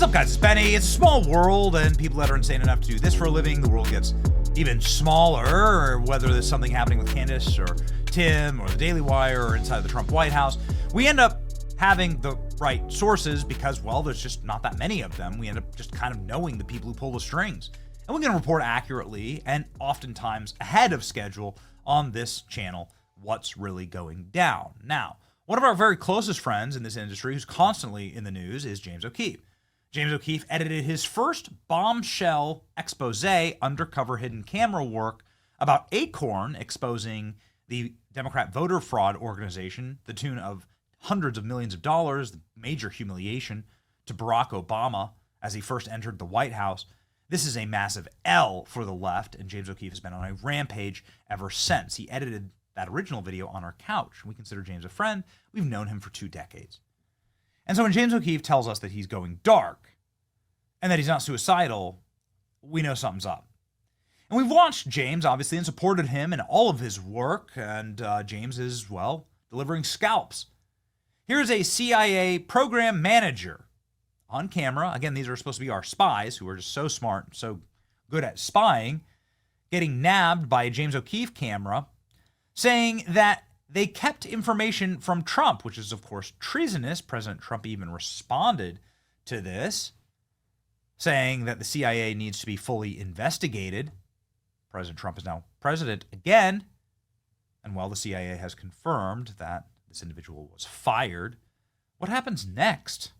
What's up, guys? It's Benny. It's a small world, and people that are insane enough to do this for a living, the world gets even smaller. Or whether there's something happening with Candace or Tim or the Daily Wire or inside the Trump White House, we end up having the right sources because, well, there's just not that many of them. We end up just kind of knowing the people who pull the strings. And we can report accurately and oftentimes ahead of schedule on this channel what's really going down. Now, one of our very closest friends in this industry who's constantly in the news is James O'Keefe. James O'Keefe edited his first bombshell expose, undercover hidden camera work about Acorn exposing the Democrat voter fraud organization, the tune of hundreds of millions of dollars, the major humiliation to Barack Obama as he first entered the White House. This is a massive L for the left, and James O'Keefe has been on a rampage ever since. He edited that original video on our couch. We consider James a friend. We've known him for 2 decades. And so when James O'Keefe tells us that he's going dark and that he's not suicidal, we know something's up. And we've watched James, obviously, and supported him in all of his work, and James is, well, delivering scalps. Here's a CIA program manager on camera. Again, these are supposed to be our spies who are just so smart and so good at spying, getting nabbed by a James O'Keefe camera, saying that they kept information from Trump, which is, of course, treasonous. President Trump even responded to this, saying that the CIA needs to be fully investigated. President Trump is now president again, and while the CIA has confirmed that this individual was fired, what happens next?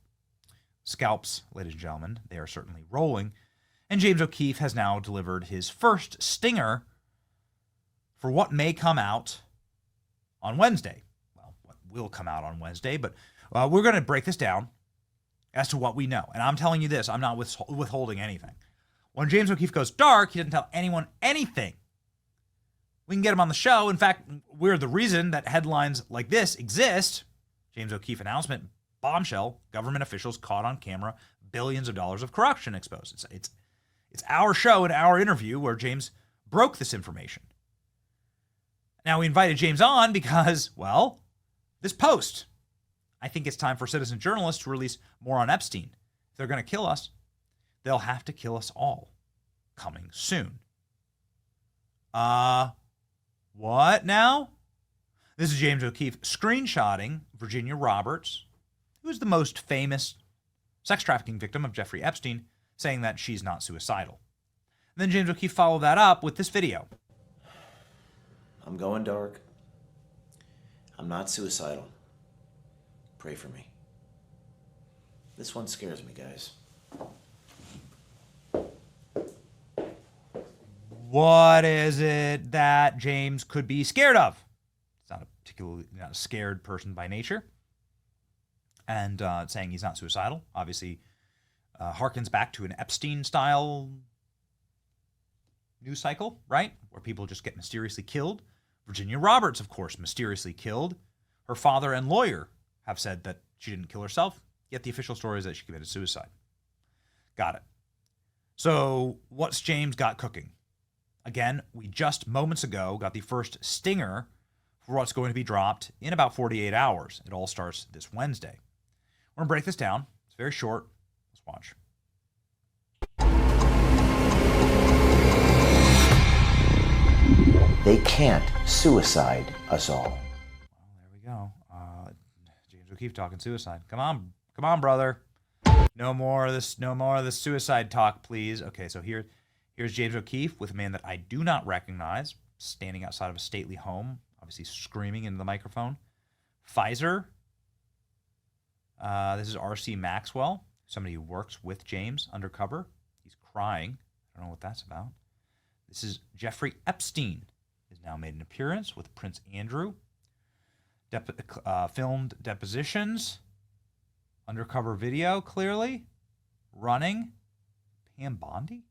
Scalps, ladies and gentlemen, they are certainly rolling, and James O'Keefe has now delivered his first stinger for what may come out on Wednesday. Well, what will come out on Wednesday, but we're going to break this down as to what we know. And I'm telling you this, I'm not withholding anything. When James O'Keefe goes dark, he doesn't tell anyone anything. We can get him on the show. In fact, we're the reason that headlines like this exist. James O'Keefe announcement, bombshell, government officials caught on camera, billions of dollars of corruption exposed. It's our show and our interview where James broke this information. Now, we invited James on because, well, this post. I think it's time for citizen journalists to release more on Epstein. If they're going to kill us, they'll have to kill us all. Coming soon. What now? This is James O'Keefe screenshotting Virginia Roberts, who is the most famous sex trafficking victim of Jeffrey Epstein, saying that she's not suicidal. And then James O'Keefe followed that up with this video. I'm going dark. I'm not suicidal. Pray for me. This one scares me, guys. What is it that James could be scared of? He's not a scared person by nature. And saying he's not suicidal, obviously harkens back to an Epstein-style news cycle, right? Where people just get mysteriously killed. Virginia Roberts, of course, mysteriously killed. Her father and lawyer have said that she didn't kill herself, yet the official story is that she committed suicide. Got it. So what's James got cooking? Again, we just moments ago got the first stinger for what's going to be dropped in about 48 hours. It all starts this Wednesday. We're going to break this down. It's very short. Let's watch. They can't suicide us all. Well, there we go. James O'Keefe talking suicide. Come on, brother. No more of this suicide talk, please. Okay, so here's James O'Keefe with a man that I do not recognize, standing outside of a stately home, obviously screaming into the microphone. Pfizer. This is R.C. Maxwell, somebody who works with James undercover. He's crying. I don't know what that's about. This is Jeffrey Epstein. Has now made an appearance with Prince Andrew. Filmed depositions. Undercover video, clearly. Running. Pam Bondi?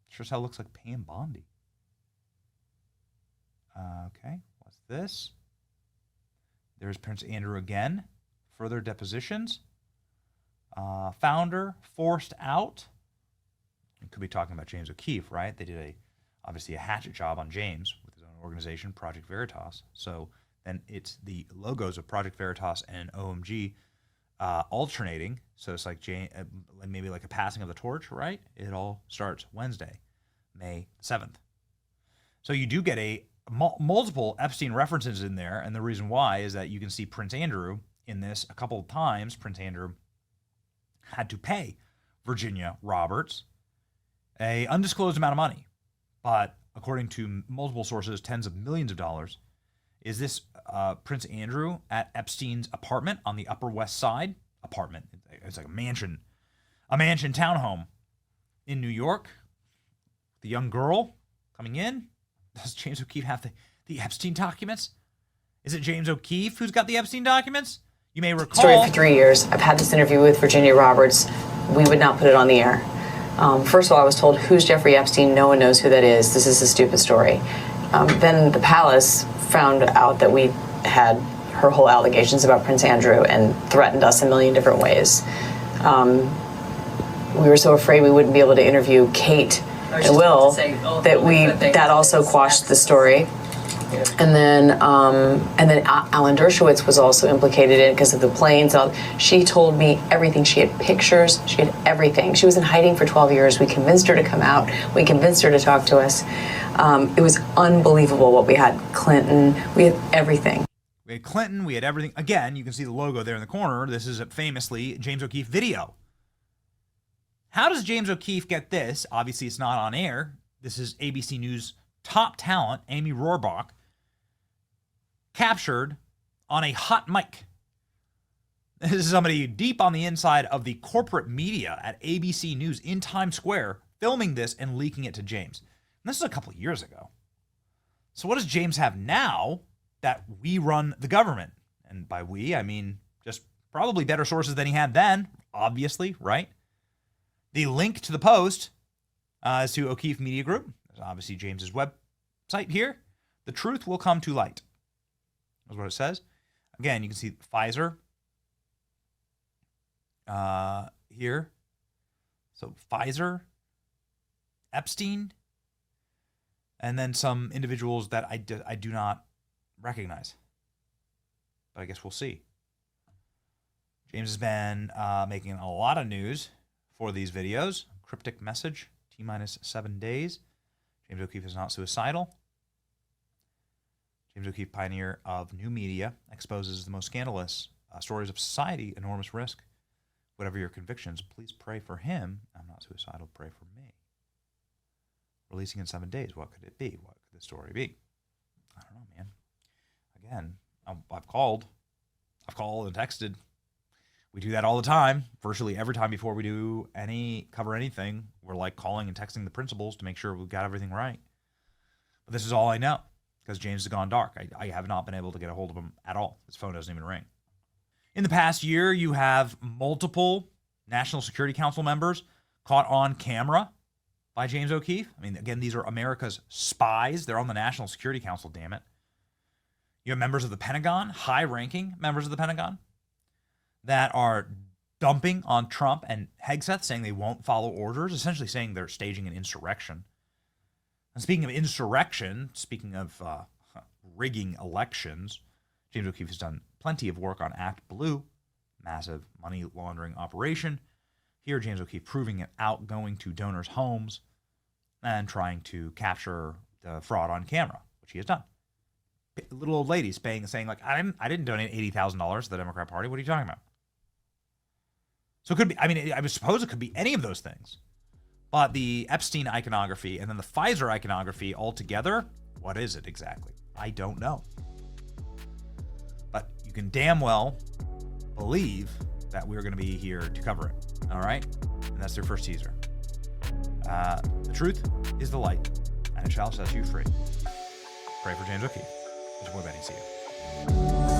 Sure as hell looks like Pam Bondi. Okay, what's this? There's Prince Andrew again. Further depositions. Founder forced out. We could be talking about James O'Keefe, right? They did obviously a hatchet job on James with his own organization, Project Veritas. So then it's the logos of Project Veritas and OMG alternating. So it's like maybe like a passing of the torch, right? It all starts Wednesday, May 7th. So you do get a multiple Epstein references in there, and the reason why is that you can see Prince Andrew in this a couple of times. Prince Andrew had to pay Virginia Roberts a undisclosed amount of money, but according to multiple sources, tens of millions of dollars. Is this Prince Andrew at Epstein's apartment on the Upper West Side? Apartment. It's like a mansion townhome in New York. The young girl coming in. Does James O'Keefe have the Epstein documents? Is it James O'Keefe who's got the Epstein documents? You may recall. Story for 3 years. I've had this interview with Virginia Roberts. We would not put it on the air. First of all, I was told, who's Jeffrey Epstein? No one knows who that is. This is a stupid story. Then the palace found out that we had her whole allegations about Prince Andrew and threatened us a million different ways. We were so afraid we wouldn't be able to interview Kate and Will that also quashed the story. And then Alan Dershowitz was also implicated in it because of the planes. She told me everything. She had pictures. She had everything. She was in hiding for 12 years. We convinced her to come out. We convinced her to talk to us. It was unbelievable what we had. Clinton. We had everything. We had Clinton. We had everything. Again, you can see the logo there in the corner. This is a famously James O'Keefe video. How does James O'Keefe get this? Obviously, it's not on air. This is ABC News top talent, Amy Rohrbach, captured on a hot mic. This is somebody deep on the inside of the corporate media at ABC News in Times Square filming this and leaking it to James. And this is a couple of years ago. So what does James have now that we run the government? And by we, I mean just probably better sources than he had then, obviously, right? The link to the post is to O'Keefe Media Group. There's obviously James's website here. The truth will come to light. That's what it says. Again, you can see Pfizer here. So Pfizer, Epstein, and then some individuals that I do not recognize. But I guess we'll see. James has been making a lot of news for these videos. Cryptic message, T-7 days. James O'Keefe is not suicidal. James O'Keefe, pioneer of new media, exposes the most scandalous stories of society, enormous risk. Whatever your convictions, please pray for him. I'm not suicidal, pray for me. Releasing in 7 days, what could it be? What could the story be? I don't know, man. Again, I've called and texted. We do that all the time, virtually every time before we do cover anything. We're like calling and texting the principals to make sure we've got everything right. But this is all I know because James has gone dark. I have not been able to get a hold of him at all. His phone doesn't even ring. In the past year, you have multiple National Security Council members caught on camera by James O'Keefe. I mean, again, these are America's spies. They're on the National Security Council, damn it. You have members of the Pentagon, high-ranking members of the Pentagon, that are dumping on Trump and Hegseth, saying they won't follow orders, essentially saying they're staging an insurrection. And speaking of insurrection, speaking of rigging elections, James O'Keefe has done plenty of work on Act Blue, massive money laundering operation. Here, James O'Keefe proving it out, going to donors' homes and trying to capture the fraud on camera, which he has done. Little old ladies saying like, I didn't donate $80,000 to the Democrat Party. What are you talking about? So it could be, I would suppose it could be any of those things. But the Epstein iconography and then the Pfizer iconography all together, what is it exactly? I don't know. But you can damn well believe that we're going to be here to cover it. All right? And that's their first teaser. The truth is the light, and it shall set you free. Pray for James O'Keefe. It's more Benny. See you.